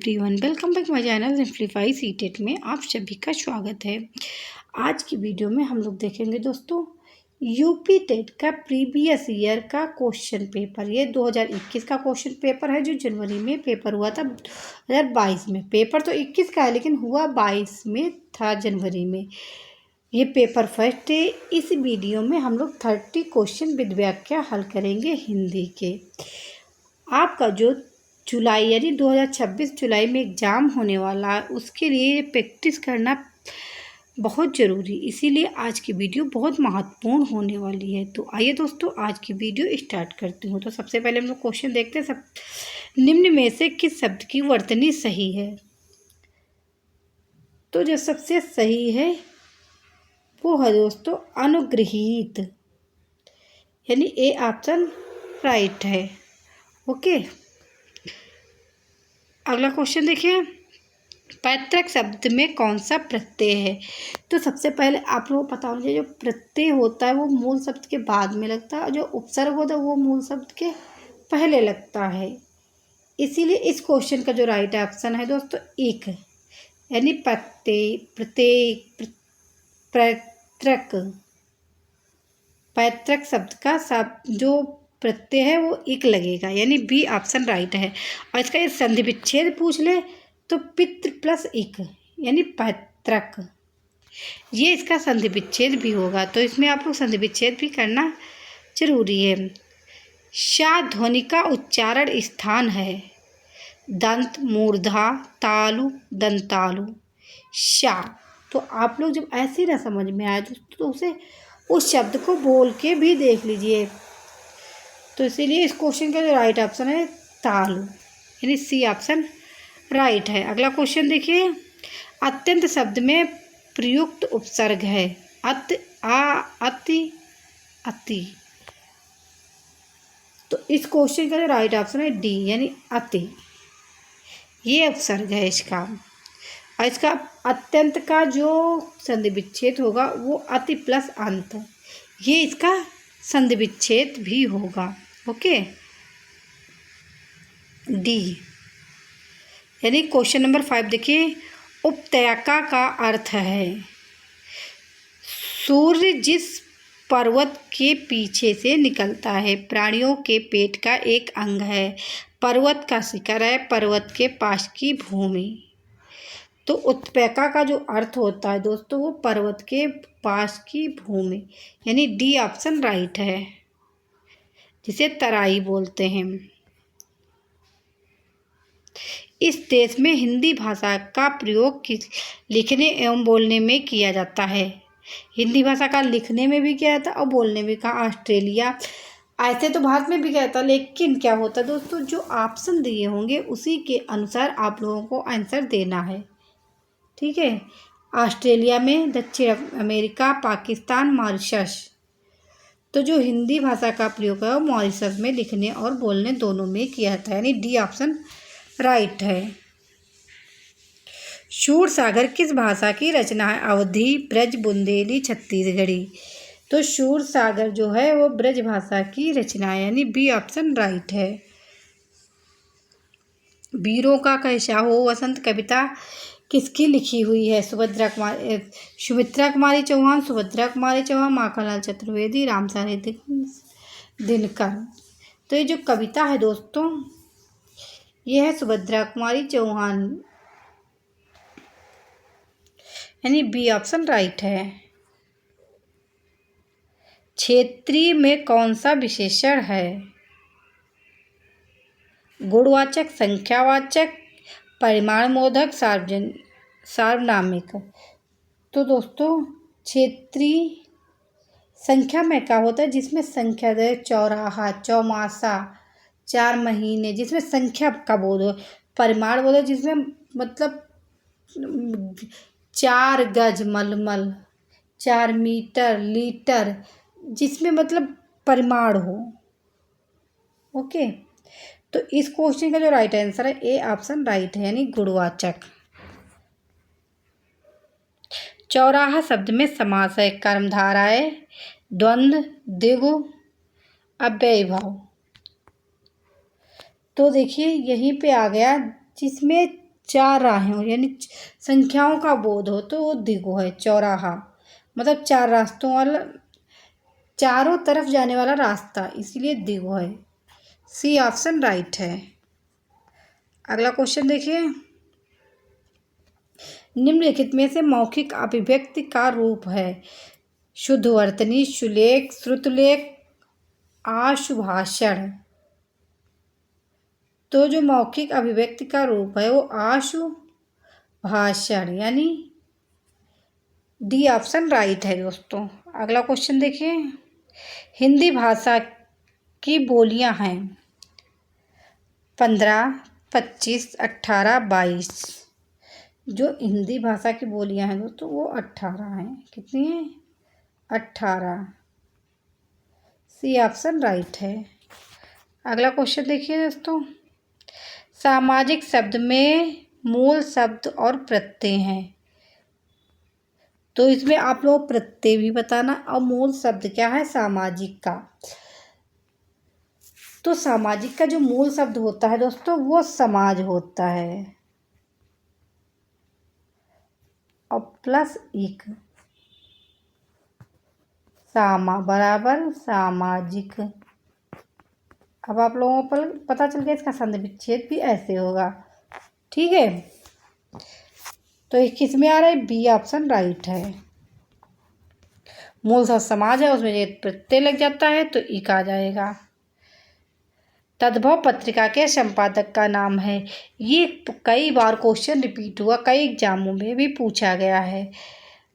Everyone, welcome back my channel simplify CTET में आप सभी का स्वागत है। आज की वीडियो में हम लोग देखेंगे दोस्तों यूपी टेट का प्रीवियस ईयर का क्वेश्चन पेपर। ये 2021 का क्वेश्चन पेपर है जो जनवरी में पेपर हुआ था 2022 में। पेपर तो 21 का है लेकिन हुआ 22 में था, जनवरी में। ये पेपर फर्स्ट है। इस वीडियो में हम लोग 30 क्वेश्चन विद व्याख्या हल करेंगे हिंदी के। आपका जो जुलाई यानी 2026 जुलाई में एग्ज़ाम होने वाला है, उसके लिए प्रैक्टिस करना बहुत ज़रूरी, इसीलिए आज की वीडियो बहुत महत्वपूर्ण होने वाली है। तो आइए दोस्तों आज की वीडियो स्टार्ट करती हूँ। तो सबसे पहले हम लोग क्वेश्चन देखते हैं। सब निम्न में से किस शब्द की वर्तनी सही है? तो जो सबसे सही है वो है दोस्तों अनुगृहीत, यानी ए ऑप्शन राइट है। ओके, अगला क्वेश्चन देखिए, पैतृक शब्द में कौन सा प्रत्यय है? तो सबसे पहले आप लोगों को पता होना चाहिए, जो प्रत्यय होता है वो मूल शब्द के बाद में लगता है और जो उपसर्ग होता है वो मूल शब्द के पहले लगता है। इसीलिए इस क्वेश्चन का जो राइट ऑप्शन है दोस्तों एक है, यानी प्रत्यय प्रत्यय पैतृक। पैतृक शब्द का जो प्रत्यय है वो एक लगेगा, यानी बी ऑप्शन राइट है। और इसका ये संधि विच्छेद पूछ ले तो पितृ प्लस एक, यानी पैतृक, ये इसका संधि विच्छेद भी होगा। तो इसमें आप लोग संधि विच्छेद भी करना जरूरी है। शा ध्वनि का उच्चारण स्थान है दंत, मूर्धा, तालु, दंतालु। शा, तो आप लोग जब ऐसे ना समझ में आए तो उसे उस शब्द को बोल के भी देख लीजिए। तो इसीलिए इस क्वेश्चन का जो राइट ऑप्शन है तालु, यानी सी ऑप्शन राइट है। अगला क्वेश्चन देखिए, अत्यंत शब्द में प्रयुक्त उपसर्ग है अत, आ, अति, अति। तो इस क्वेश्चन का जो राइट ऑप्शन है डी, यानी अति, ये उपसर्ग है इसका। और इसका अत्यंत का जो संधि विच्छेद होगा वो अति प्लस अंत, ये इसका संधि विच्छेद भी होगा। ओके, डी, यानी क्वेश्चन नंबर 5 देखिए, उपत्यका का अर्थ है सूर्य जिस पर्वत के पीछे से निकलता है, प्राणियों के पेट का एक अंग है, पर्वत का शिखर है, पर्वत के पास की भूमि। तो उपत्यका का जो अर्थ होता है दोस्तों वो पर्वत के पास की भूमि, यानी डी ऑप्शन राइट है, जिसे तराई बोलते हैं। इस देश में हिंदी भाषा का प्रयोग लिखने एवं बोलने में किया जाता है। हिंदी भाषा का लिखने में भी किया जाता है और बोलने में का ऑस्ट्रेलिया, ऐसे तो भारत में भी किया जाता है। लेकिन क्या होता है दोस्तों, जो ऑप्शन दिए होंगे उसी के अनुसार आप लोगों को आंसर देना है, ठीक है। ऑस्ट्रेलिया में, दक्षिण अमेरिका, पाकिस्तान, मॉरिशस। तो जो हिंदी भाषा का प्रयोग है वो मॉरिशस में लिखने और बोलने दोनों में किया जाता है, यानी डी ऑप्शन राइट है। शूरसागर किस भाषा की रचना है? अवधी, ब्रज, बुंदेली, छत्तीसगढ़ी। तो शूरसागर जो है वो ब्रज भाषा की रचना है, यानी बी ऑप्शन राइट है। वीरों का कैसा हो वसंत कविता किसकी लिखी हुई है? सुमित्रा कुमारी चौहान, माखनलाल चतुर्वेदी, रामसारी दिनकर। तो ये जो कविता है दोस्तों ये है सुभद्रा कुमारी चौहान, यानी बी ऑप्शन राइट है। क्षेत्रीय में कौन सा विशेषण है? गुणवाचक, संख्यावाचक, परिमाणबोधक, सार्वनामिक। तो दोस्तों क्षेत्रीय संख्या में क्या होता है, जिसमें संख्या दे चौराहा, चौमासा, 4 महीने, जिसमें संख्या का बोध हो। परिमाण बोधो जिसमें मतलब 4 गज मलमल, 4 मीटर लीटर, जिसमें मतलब परिमाण हो। ओके, तो इस क्वेश्चन का जो राइट आंसर है ए ऑप्शन राइट है, यानी गुणवाचक। चौराहा शब्द में समास है कर्मधारय, द्वंद्व, द्विगु, अव्ययीभाव। तो देखिए यहीं पे आ गया, जिसमें 4 राहें हो, यानी संख्याओं का बोध हो तो वो दिगो है। चौराहा मतलब 4 रास्तों वाला, चारों तरफ जाने वाला रास्ता, इसीलिए दिगो है। सी ऑप्शन राइट है। अगला क्वेश्चन देखिए, निम्नलिखित में से मौखिक अभिव्यक्ति का रूप है? शुद्धवर्तनी, सुलेख, श्रुतलेख, आशुभाषण। तो जो मौखिक अभिव्यक्ति का रूप है वो आशुभाषण, यानी डी ऑप्शन राइट है दोस्तों। अगला क्वेश्चन देखिए, हिंदी भाषा की बोलियां हैं 15, 25, 18, 22। जो हिंदी भाषा की बोलियां हैं दोस्तों वो 18 हैं। कितनी हैं? 18। सी ऑप्शन राइट है। अगला क्वेश्चन देखिए दोस्तों, सामाजिक शब्द में मूल शब्द और प्रत्यय हैं, तो इसमें आप लोग प्रत्यय भी बताना और मूल शब्द क्या है सामाजिक का। तो सामाजिक का जो मूल शब्द होता है दोस्तों वो समाज होता है, और प्लस एक सामा बराबर सामाजिक। अब आप लोगों को पता चल गया इसका संधि विच्छेद भी ऐसे होगा। ठीक है, तो ये किस में आ रहा है? बी ऑप्शन राइट है। मूल शब्द समाज है, उसमें ये प्रत्यय लग जाता है तो इक आ जाएगा। तद्भव पत्रिका के संपादक का नाम है? ये कई बार क्वेश्चन रिपीट हुआ, कई एग्जामों में भी पूछा गया है।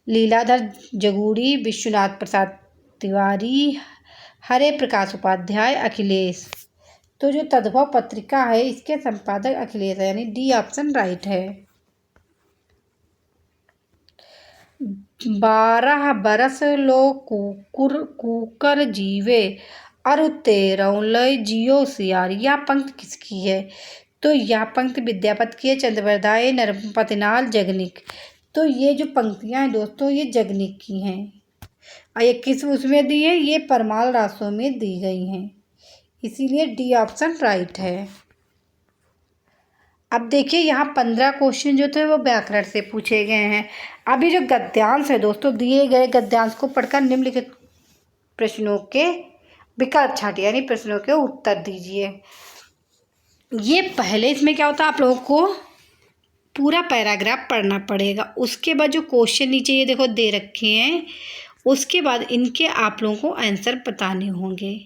लीलाधर जगूड़ी, विश्वनाथ प्रसाद तिवारी, हरे प्रकाश उपाध्याय, अखिलेश। तो जो तद्भव पत्रिका है इसके संपादक अखिलेश है, यानी डी ऑप्शन राइट है। 12 बरस लो कुकर जीवे अरु 13 लय जियो सियार। यह पंक्ति किसकी है? तो यह पंक्ति विद्यापति की है, चंद्रवरदाय, नरपतिलाल, जगनिक। तो ये जो पंक्तियां हैं दोस्तों ये जगनिक की हैं, और ये किस उसमें दी है? ये परमाल रासों में दी गई हैं, इसीलिए डी ऑप्शन राइट है। अब देखिए यहाँ 15 क्वेश्चन जो थे वो व्याकरण से पूछे गए हैं। अभी जो गद्यांश है दोस्तों, दिए गए गद्यांश को पढ़कर निम्नलिखित प्रश्नों के विकल्प छांटिए, यानी प्रश्नों के उत्तर दीजिए। ये पहले इसमें क्या होता है, आप लोगों को पूरा पैराग्राफ पढ़ना पड़ेगा, उसके बाद जो क्वेश्चन नीचे ये देखो दे रखे हैं उसके बाद इनके आप लोगों को आंसर बताने होंगे।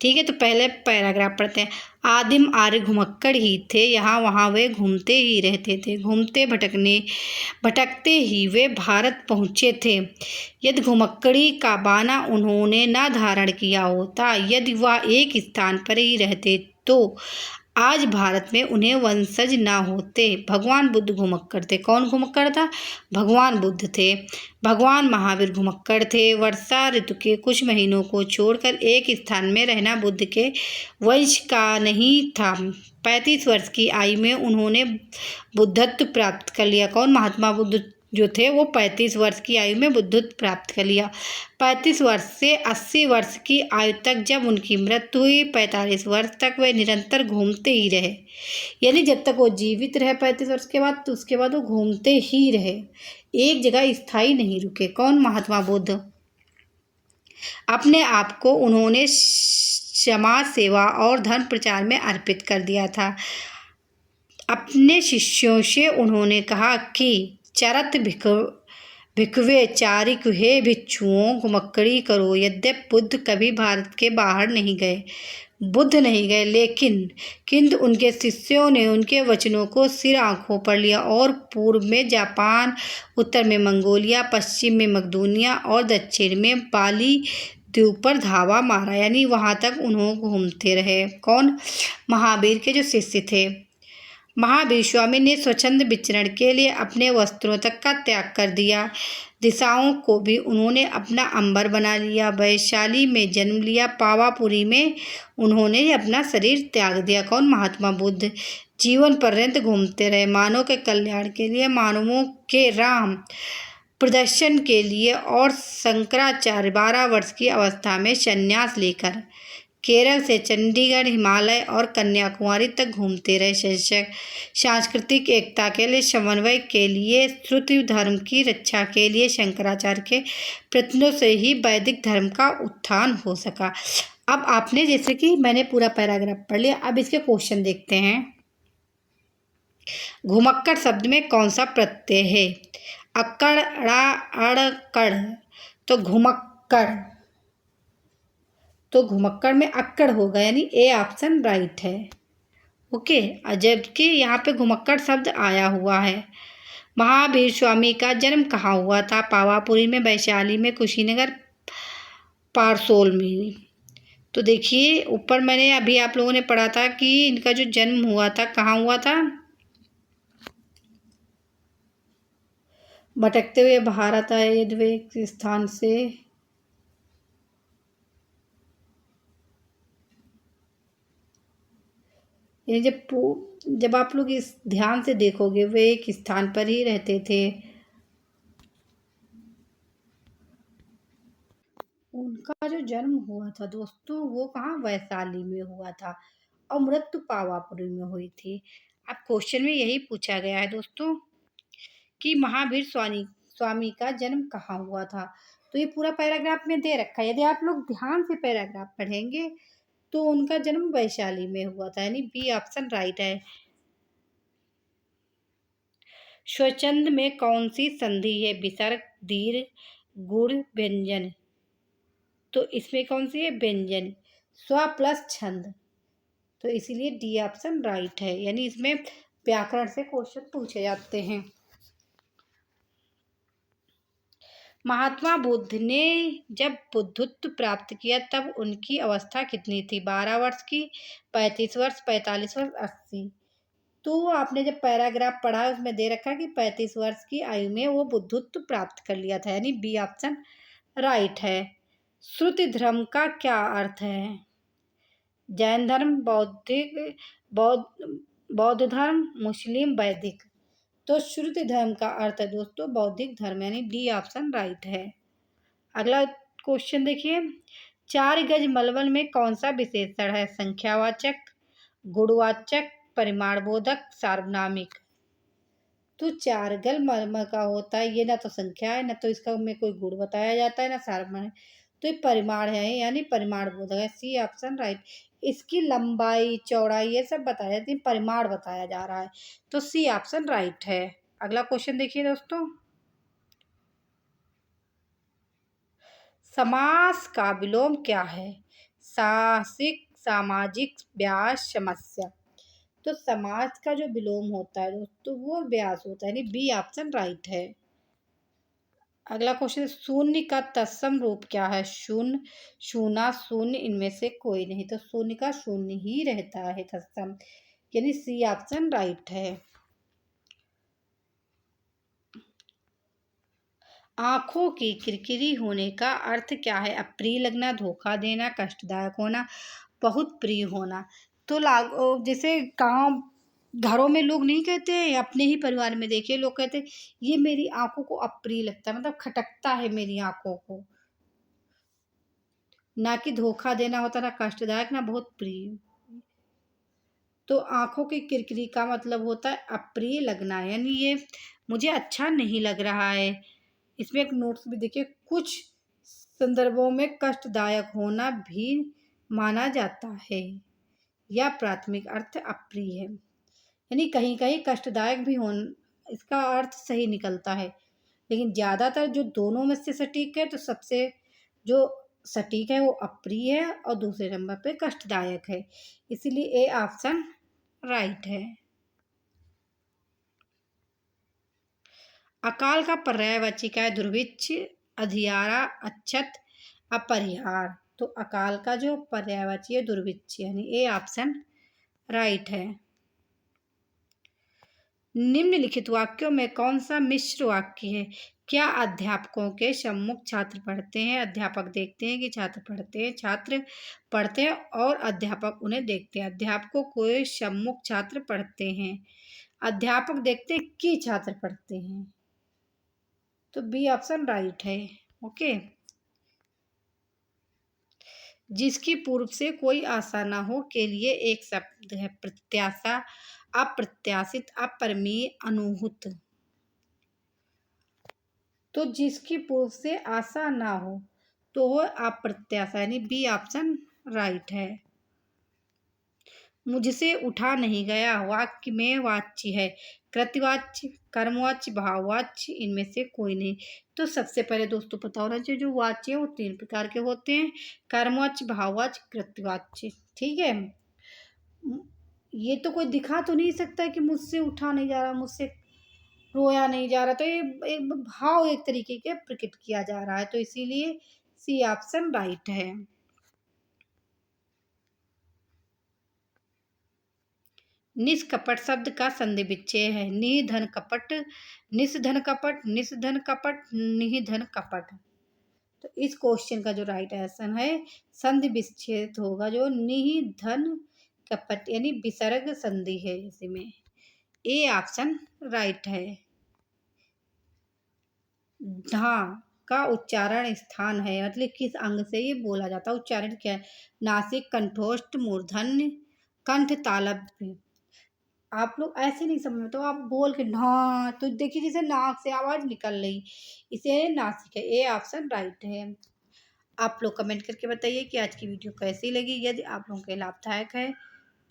ठीक है, तो पहले पैराग्राफ पढ़ते हैं। आदिम आर्य घुमक्कड़ ही थे, यहाँ वहाँ वे घूमते ही रहते थे, घूमते भटकते ही वे भारत पहुँचे थे। यदि घुमक्कड़ी का बाना उन्होंने न धारण किया होता, यदि वह एक स्थान पर ही रहते तो आज भारत में उन्हें वंशज ना होते। भगवान बुद्ध घुमक्कड़ थे। कौन घुमक्कड़ था? भगवान बुद्ध थे। भगवान महावीर घुमक्कड़ थे। वर्षा ऋतु के कुछ महीनों को छोड़कर एक स्थान में रहना बुद्ध के वंश का नहीं था। 35 वर्ष की आयु में उन्होंने बुद्धत्व प्राप्त कर लिया। कौन? महात्मा बुद्ध जो थे वो 35 वर्ष की आयु में बुद्धत्व प्राप्त कर लिया। 35 वर्ष से 80 वर्ष की आयु तक जब उनकी मृत्यु हुई, 45 वर्ष तक वे निरंतर घूमते ही रहे, यानी जब तक वो जीवित रहे 35 वर्ष के बाद, तो उसके बाद वो घूमते ही रहे, एक जगह स्थायी नहीं रुके। कौन? महात्मा बुद्ध। अपने आप को उन्होंने समाज सेवा और धर्म प्रचार में अर्पित कर दिया था। अपने शिष्यों से उन्होंने कहा कि चरत भिखवे चारिक हे भिक्षुओं घुमक्कड़ी करो। यद्यपि बुद्ध कभी भारत के बाहर नहीं गए, लेकिन किंतु उनके शिष्यों ने उनके वचनों को सिर आंखों पर लिया और पूर्व में जापान, उत्तर में मंगोलिया, पश्चिम में मकदूनिया और दक्षिण में बाली द्वीप पर धावा मारा, यानी वहाँ तक उन्होंने घूमते रहे। कौन? महावीर के जो शिष्य थे। महावीर स्वामी ने स्वच्छंद विचरण के लिए अपने वस्त्रों तक का त्याग कर दिया। दिशाओं को भी उन्होंने अपना अंबर बना लिया। वैशाली में जन्म लिया। पावापुरी में उन्होंने अपना शरीर त्याग दिया। कौन? महात्मा बुद्ध। जीवन पर्यंत घूमते रहे, मानव के कल्याण के लिए, मानवों के राम प्रदर्शन के लिए। और शंकराचार्य 12 वर्ष की अवस्था में संन्यास लेकर केरल से चंडीगढ़, हिमालय और कन्याकुमारी तक घूमते रहे। शीर्षक सांस्कृतिक एकता के लिए, समन्वय के लिए, श्रुति धर्म की रक्षा के लिए शंकराचार्य के प्रयत्नों से ही वैदिक धर्म का उत्थान हो सका। अब आपने जैसे कि मैंने पूरा पैराग्राफ पढ़ लिया, अब इसके क्वेश्चन देखते हैं। घुमक्कड़ शब्द में कौन सा प्रत्यय है? अकड़, ड़ा, अड़, कड़। तो घुमक्कड़ में अक्कड़ होगा, यानी ए ऑप्शन राइट है। ओके, जबकि यहाँ पे घुमक्कड़ शब्द आया हुआ है। महावीर स्वामी का जन्म कहाँ हुआ था? पावापुरी में, वैशाली में, कुशीनगर, पारसोल में। तो देखिए ऊपर मैंने अभी आप लोगों ने पढ़ा था कि इनका जो जन्म हुआ था कहाँ हुआ था? भटकते हुए भारत आए द्वैत स्थान से। ये जब आप लोग इस ध्यान से देखोगे वे एक स्थान पर ही रहते थे। उनका जो जन्म हुआ था दोस्तों वो कहाँ? वैशाली में हुआ था और मृत्यु पावापुरी में हुई थी। अब क्वेश्चन में यही पूछा गया है दोस्तों कि महावीर स्वामी स्वामी का जन्म कहाँ हुआ था। तो ये पूरा पैराग्राफ में दे रखा है, यदि आप लोग ध्यान से पैराग्राफ पढ़ेंगे तो उनका जन्म वैशाली में हुआ था, यानी बी ऑप्शन राइट है। स्वच्छंद में कौन सी संधि है? विसर्ग, दीर्घ, गुण, व्यंजन। तो इसमें कौन सी है? व्यंजन। स्व प्लस छंद, तो इसीलिए डी ऑप्शन राइट है, यानी इसमें व्याकरण से क्वेश्चन पूछे जाते हैं। महात्मा बुद्ध ने जब बुद्धत्व प्राप्त किया तब उनकी अवस्था कितनी थी? 12 वर्ष की, 35 वर्ष, 45 वर्ष, 80। तो आपने जब पैराग्राफ पढ़ा उसमें दे रखा कि 35 वर्ष की आयु में वो बुद्धत्व प्राप्त कर लिया था, यानी बी ऑप्शन राइट है। श्रुति धर्म का क्या अर्थ है? जैन धर्म, बौद्ध धर्म, मुस्लिम, वैदिक। तो श्रुति धर्म का अर्थ है दोस्तों बौद्धिक धर्म, यानी डी ऑप्शन राइट है। अगला क्वेश्चन देखिए, 4 गज मलबल में कौन सा विशेषण है? संख्यावाचक, गुणवाचक, परिमाणबोधक, सार्वनामिक। तो 4 गज मलबल का होता है, ये ना तो संख्या है ना तो इसका में कोई गुण बताया जाता है ना सार्वनामिक, तो ये परिमाण है, यानी परिमाण बोधक है, सी ऑप्शन राइट। इसकी लंबाई चौड़ाई ये सब बताया जाती है, परिमाण बताया जा रहा है, तो सी ऑप्शन राइट है। अगला क्वेश्चन देखिए दोस्तों, समास का विलोम क्या है? साहसिक, सामाजिक, व्यास, समस्या। तो समास का जो विलोम होता है दोस्तों वो व्यास होता है, यानी बी ऑप्शन राइट है। अगला क्वेश्चन, शून्य का तत्सम रूप क्या है? शून्य, शून्य, शून्य, इनमें से कोई नहीं, तो शून्य का शून्य ही रहता है तत्सम, यानी सी ऑप्शन राइट है। आंखों की किरकिरी होने का अर्थ क्या है? अप्रिय लगना, धोखा देना, कष्टदायक होना, बहुत प्रिय होना। तो जैसे गांव घरों में लोग नहीं कहते, अपने ही परिवार में देखिए लोग कहते हैं ये मेरी आंखों को अप्रिय लगता है, मतलब खटकता है मेरी आंखों को। ना कि धोखा देना होता, ना कष्टदायक, ना बहुत प्रिय। तो आंखों की किरकिरी का मतलब होता है अप्रिय लगना, यानी ये मुझे अच्छा नहीं लग रहा है। इसमें एक नोट्स भी देखिए, कुछ संदर्भों में कष्टदायक होना भी माना जाता है या प्राथमिक अर्थ अप्रिय है, यानी कहीं कहीं कष्टदायक भी हो, इसका अर्थ सही निकलता है। लेकिन ज़्यादातर जो दोनों में से सटीक है, तो सबसे जो सटीक है वो अप्रिय है और दूसरे नंबर पे कष्टदायक है, इसीलिए ए ऑप्शन राइट है। अकाल का पर्यायवाची क्या है? दुर्भिक्ष, अधियारा, अक्षत, अपरिहार। तो अकाल का जो पर्यायवाची है दुर्भिक्ष, यानी ए ऑप्शन राइट है। निम्नलिखित वाक्यों में कौन सा मिश्र वाक्य है? क्या अध्यापकों के सम्मुख छात्र पढ़ते हैं, अध्यापक देखते हैं कि छात्र पढ़ते हैं, छात्र पढ़ते हैं और अध्यापक उन्हें देखते हैं। अध्यापकों के सम्मुख छात्र पढ़ते हैं, अध्यापक देखते हैं कि छात्र पढ़ते हैं, तो बी ऑप्शन राइट है। ओके, जिसकी पूर्व से कोई आशा ना हो के लिए एक शब्द है प्रत्याशा, अप्रत्याशित, अपरिमेय, अनूहुत। तो जिसकी पूर्व से आशा ना हो तो वो अप्रत्याशा, यानी बी ऑप्शन राइट है। मुझसे उठा नहीं गया वाक्य में वाच्य है कृतवाच्य, कर्मवाच्य, भाववाच्य, इनमें से कोई नहीं। तो सबसे पहले दोस्तों पता होना चाहिए जो वाच्य है वो 3 प्रकार के होते हैं, कर्मवाच्य, भाववाच्य, कृतवाच्य। ठीक है। ये तो कोई दिखा तो नहीं सकता कि मुझसे उठा नहीं जा रहा, मुझसे रोया नहीं जा रहा, तो ये एक भाव एक तरीके के प्रकट किया जा रहा है, तो इसीलिए सी ऑप्शन राइट है। निष्कपट शब्द का संधि विच्छेद है निधन कपट, निस्धन कपट, निस्धन कपट, निधन कपट। तो इस क्वेश्चन का जो राइट आंसर है संधि विच्छेद होगा, जो निधन कपट यानी विसर्ग संधि है इसमें। ए ऑप्शन राइट है। धा का उच्चारण स्थान है, मतलब किस अंग से ये बोला जाता है, उच्चारण क्या है? नासिक, कंठोष्ठ, मूर्धन्य, कंठ, तालव्य। आप लोग ऐसे नहीं समझ, तो आप बोल के ढा, तो देखिए जैसे नाक से आवाज निकल रही, इसे नासिक है। ए ऑप्शन राइट है। आप लोग कमेंट करके बताइए कि आज की वीडियो कैसी लगी। यदि आप लोगों के लाभदायक है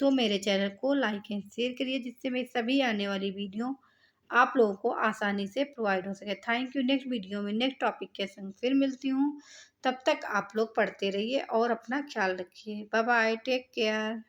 तो मेरे चैनल को लाइक एंड शेयर करिए, जिससे मेरी सभी आने वाली वीडियो आप लोगों को आसानी से प्रोवाइड हो सके। Thank you. नेक्स्ट वीडियो में नेक्स्ट टॉपिक के संग फिर मिलती हूँ। तब तक आप लोग पढ़ते रहिए और अपना ख्याल रखिए। Bye bye, take care.